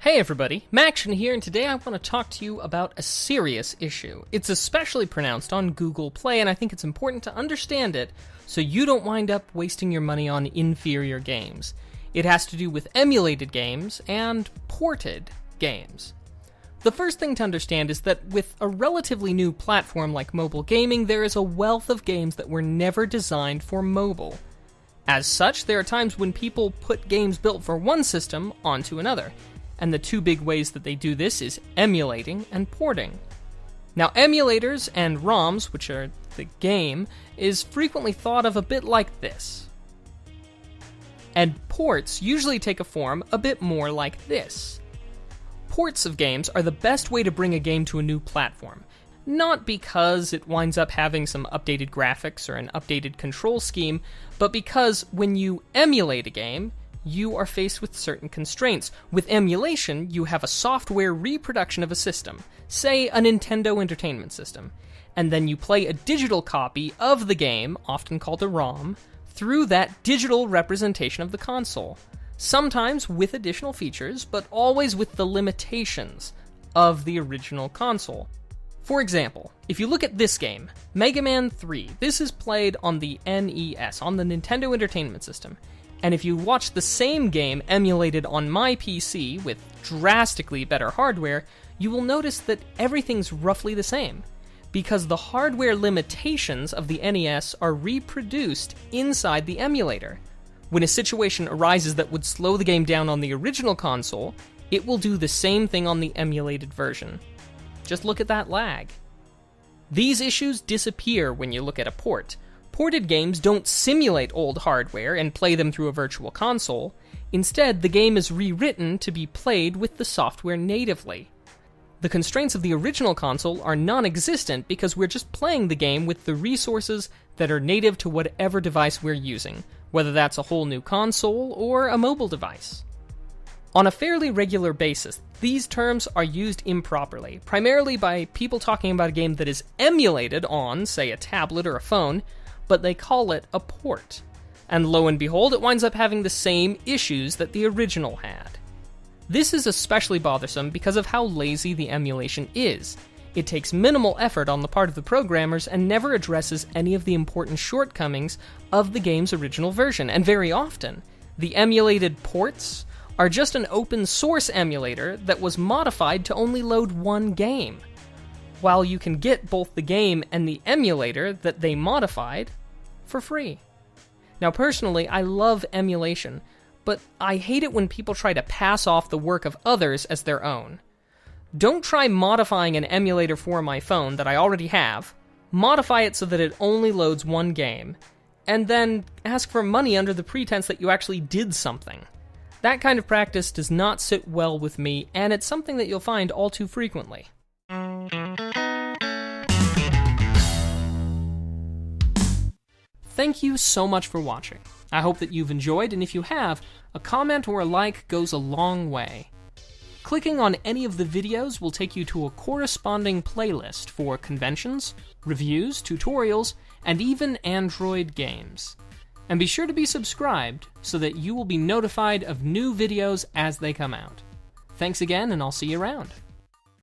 Hey everybody, Macktion here, and today I want to talk to you about a serious issue. It's especially pronounced on Google Play, and I think it's important to understand it so you don't wind up wasting your money on inferior games. It has to do with emulated games and ported games. The first thing to understand is that with a relatively new platform like mobile gaming, there is a wealth of games that were never designed for mobile. As such, there are times when people put games built for one system onto another. And the two big ways that they do this is emulating and porting. Now, emulators and ROMs, which are the game, is frequently thought of a bit like this. And ports usually take a form a bit more like this. Ports of games are the best way to bring a game to a new platform. Not because it winds up having some updated graphics or an updated control scheme, but because when you emulate a game, you are faced with certain constraints. With emulation, you have a software reproduction of a system, say a Nintendo Entertainment System, and then you play a digital copy of the game, often called a ROM, through that digital representation of the console. Sometimes with additional features, but always with the limitations of the original console. For example, if you look at this game, Mega Man 3, this is played on the NES, on the Nintendo Entertainment System. And if you watch the same game emulated on my PC with drastically better hardware, you will notice that everything's roughly the same, because the hardware limitations of the NES are reproduced inside the emulator. When a situation arises that would slow the game down on the original console, it will do the same thing on the emulated version. Just look at that lag. These issues disappear when you look at a port. Ported games don't simulate old hardware and play them through a virtual console. Instead, the game is rewritten to be played with the software natively. The constraints of the original console are non-existent because we're just playing the game with the resources that are native to whatever device we're using, whether that's a whole new console or a mobile device. On a fairly regular basis, these terms are used improperly, primarily by people talking about a game that is emulated on, say, a tablet or a phone, but they call it a port. And lo and behold, it winds up having the same issues that the original had. This is especially bothersome because of how lazy the emulation is. It takes minimal effort on the part of the programmers and never addresses any of the important shortcomings of the game's original version, and very often, the emulated ports are just an open source emulator that was modified to only load one game. While you can get both the game and the emulator that they modified for free. Now personally, I love emulation, but I hate it when people try to pass off the work of others as their own. Don't try modifying an emulator for my phone that I already have, modify it so that it only loads one game, and then ask for money under the pretense that you actually did something. That kind of practice does not sit well with me, and it's something that you'll find all too frequently. Thank you so much for watching. I hope that you've enjoyed, and if you have, a comment or a like goes a long way. Clicking on any of the videos will take you to a corresponding playlist for conventions, reviews, tutorials, and even Android games. And be sure to be subscribed so that you will be notified of new videos as they come out. Thanks again, and I'll see you around.